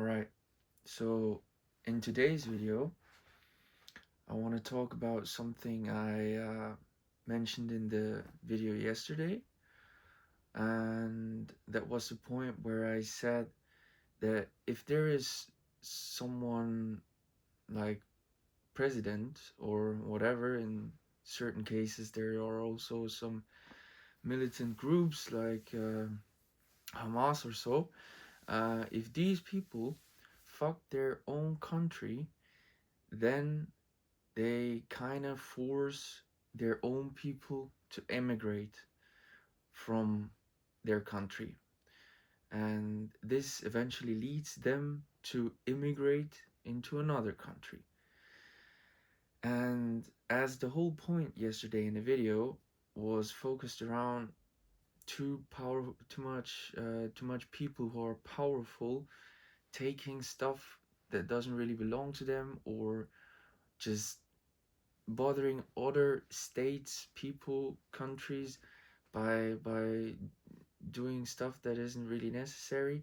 Alright, so in today's video, I want to talk about something I mentioned in the video yesterday, and that was the point where I said that if there is someone like president or whatever, in certain cases, there are also some militant groups like Hamas or so. If these people fuck their own country, then they kind of force their own people to emigrate from their country. And this eventually leads them to immigrate into another country. And as the whole point yesterday in the video was focused around too much people who are powerful taking stuff that doesn't really belong to them, or just bothering other states, people, countries by doing stuff that isn't really necessary.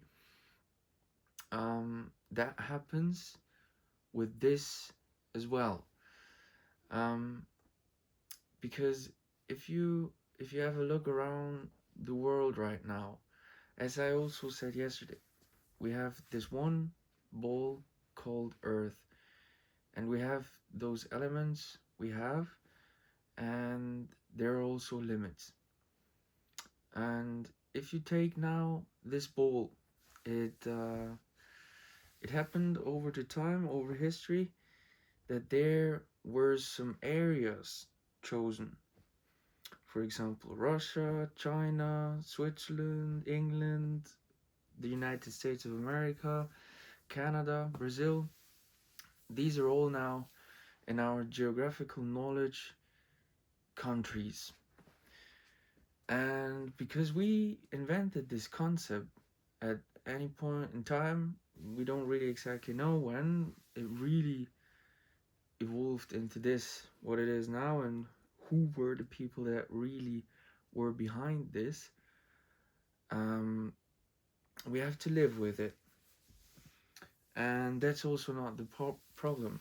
That happens with this as well. Um, because if you have a look around the world right now, as I also said yesterday, we have this one ball called Earth, and we have those elements we have, and there are also limits. And if you take now this ball, it happened over the time, over history, that there were some areas chosen. For example, Russia, China, Switzerland, England, the United States of America, Canada, Brazil. These are all now in our geographical knowledge countries. And because we invented this concept at any point in time, we don't really exactly know when it really evolved into this, what it is now, and who were the people that really were behind this. Um, we have to live with it. And that's also not the problem.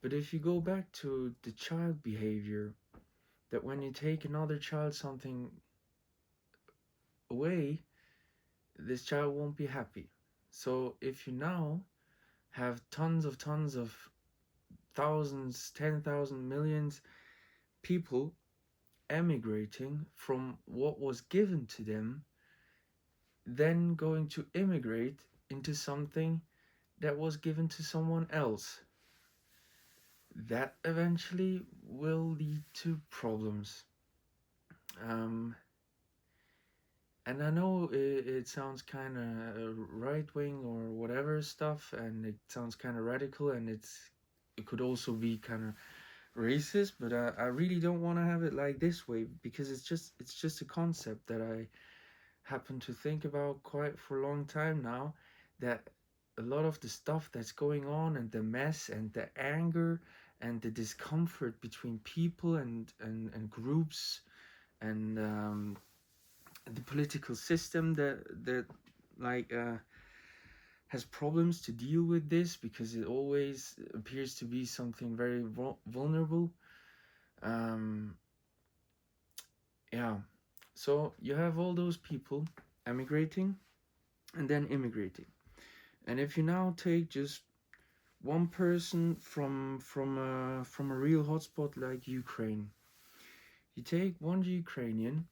But if you go back to the child behavior, that when you take another child something away, this child won't be happy. So if you now have tons of thousands, 10,000 millions people emigrating from what was given to them, then going to immigrate into something that was given to someone else, that eventually will lead to problems. Um, and I know it sounds kind of right wing or whatever stuff, and it sounds kind of radical, and it could also be kind of racist, but I really don't want to have it like this way, because it's just a concept that I happen to think about quite for a long time now, that a lot of the stuff that's going on, and the mess and the anger and the discomfort between people and groups, and the political system that like has problems to deal with this, because it always appears to be something very vulnerable. um yeah, so you have all those people emigrating and then immigrating. And if you now take just one person from a real hotspot like Ukraine, you take one Ukrainian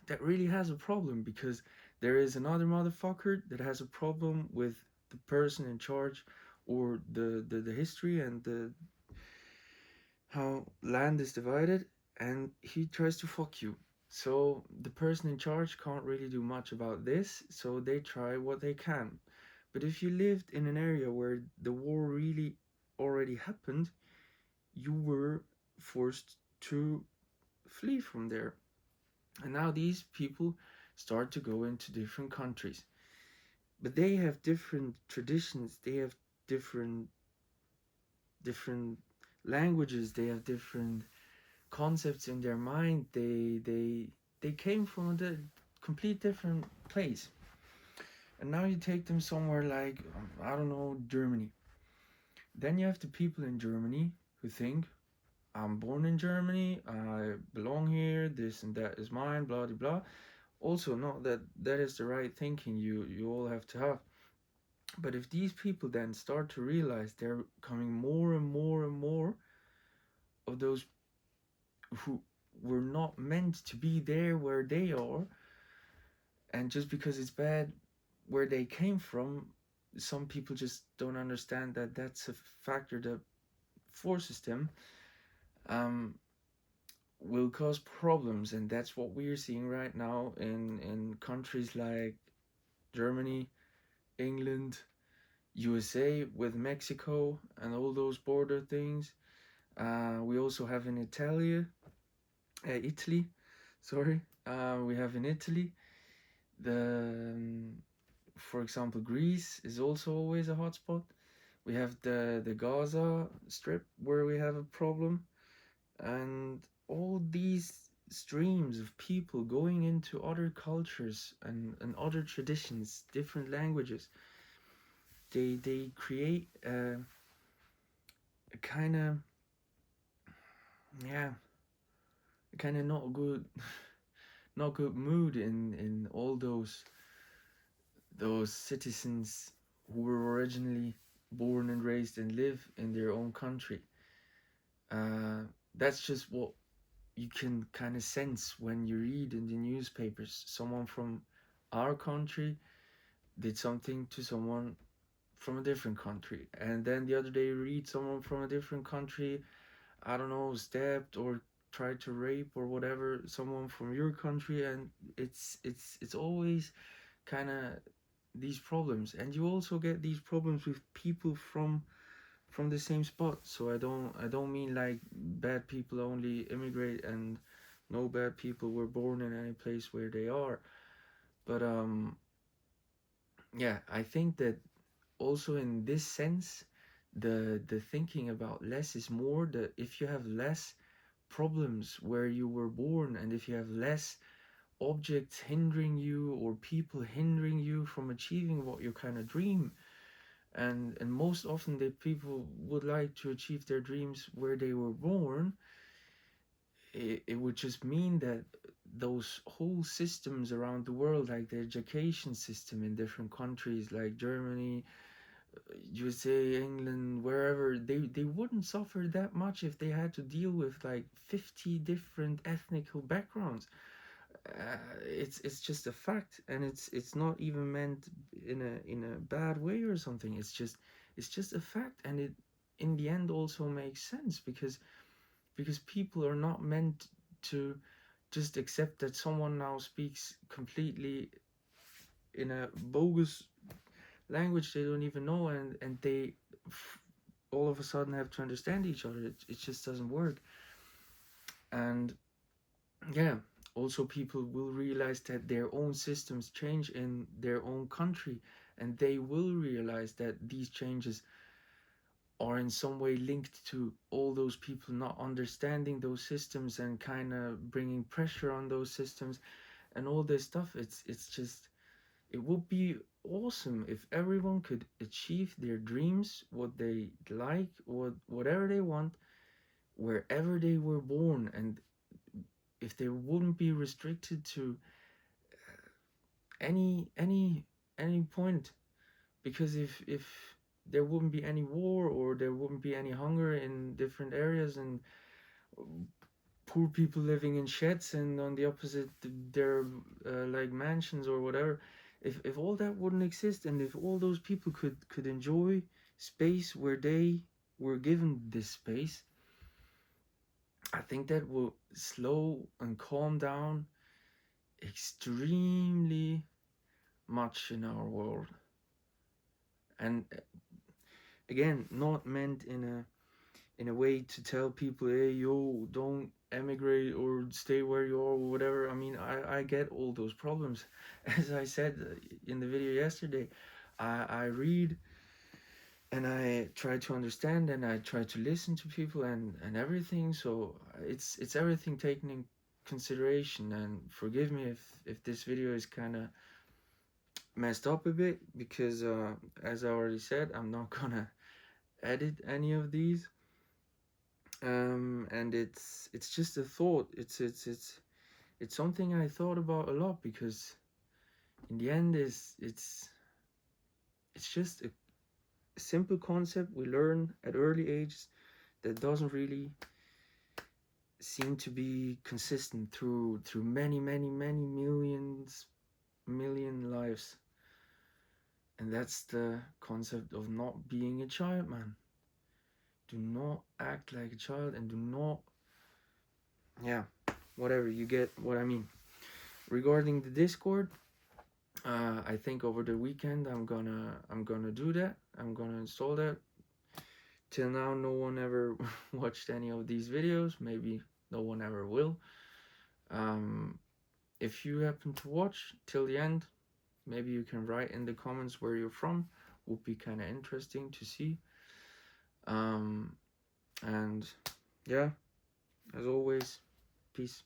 that really has a problem, because there is another motherfucker that has a problem with the person in charge, or the history and the how land is divided, and he tries to fuck you. So the person in charge can't really do much about this, so they try what they can. But if you lived in an area where the war really already happened, you were forced to flee from there. And now these people start to go into different countries. But they have different traditions, they have different different languages, they have different concepts in their mind. They came from a complete different place. And now you take them somewhere like, I don't know, Germany. Then you have the people in Germany who think, I'm born in Germany, I belong here, this and that is mine, blah blah blah. Also, not that that is the right thinking you all have to have. But if these people then start to realize they're coming more and more and more of those who were not meant to be there where they are, and just because it's bad where they came from, some people just don't understand that that's a factor that forces them, um, will cause problems. And that's what we're seeing right now in countries like Germany, England, USA, with Mexico and all those border things. We also have in Italy, sorry. We have in Italy the, for example, Greece is also always a hotspot. We have the Gaza Strip where we have a problem, and all these streams of people going into other cultures and other traditions, different languages. They create a kind of, yeah, a kind of not good not good mood in all those citizens who were originally born and raised and live in their own country. Uh, that's just what you can kind of sense when you read in the newspapers. Someone from our country did something to someone from a different country, and then the other day you read someone from a different country, I don't know, stabbed or tried to rape or whatever someone from your country, and it's always kind of these problems. And you also get these problems with people from the same spot. So I don't mean like bad people only immigrate and no bad people were born in any place where they are. But yeah, I think that also in this sense, the thinking about less is more. That if you have less problems where you were born, and if you have less objects hindering you or people hindering you from achieving what you kind of dream, and most often the people would like to achieve their dreams where they were born, it would just mean that those whole systems around the world, like the education system in different countries like Germany, USA, England, wherever, they wouldn't suffer that much if they had to deal with like 50 different ethnical backgrounds. It's just a fact, and it's not even meant in a bad way or something. It's just a fact, and it in the end also makes sense, because people are not meant to just accept that someone now speaks completely in a bogus language they don't even know, and they all of a sudden have to understand each other. It just doesn't work. And yeah, also people will realize that their own systems change in their own country, and they will realize that these changes are in some way linked to all those people not understanding those systems and kind of bringing pressure on those systems and all this stuff. It's just, it would be awesome if everyone could achieve their dreams, what they like, whatever they want, wherever they were born, and if they wouldn't be restricted to any point. Because if there wouldn't be any war, or there wouldn't be any hunger in different areas, and poor people living in sheds, and on the opposite there like mansions or whatever, if all that wouldn't exist, and if all those people could enjoy space where they were given this space, I think that will slow and calm down extremely much in our world. And again, not meant in a way to tell people, hey, yo, don't emigrate or stay where you are or whatever. I mean, I get all those problems. As I said in the video yesterday, I read and I try to understand, and I try to listen to people and everything. So it's everything taken in consideration. And forgive me if this video is kind of messed up a bit because as I already said, I'm not gonna edit any of these. And it's just a thought. It's something I thought about a lot, because in the end is it's just a simple concept we learn at early ages that doesn't really seem to be consistent through many million lives. And that's the concept of not being a child, man. Do not act like a child, and do not, yeah, whatever, you get what I mean. Regarding the Discord, I think over the weekend I'm gonna do that. I'm gonna install that. Till now, no one ever watched any of these videos. Maybe no one ever will. Um, if you happen to watch till the end, maybe you can write in the comments where you're from. Would be kind of interesting to see. And yeah, as always, peace.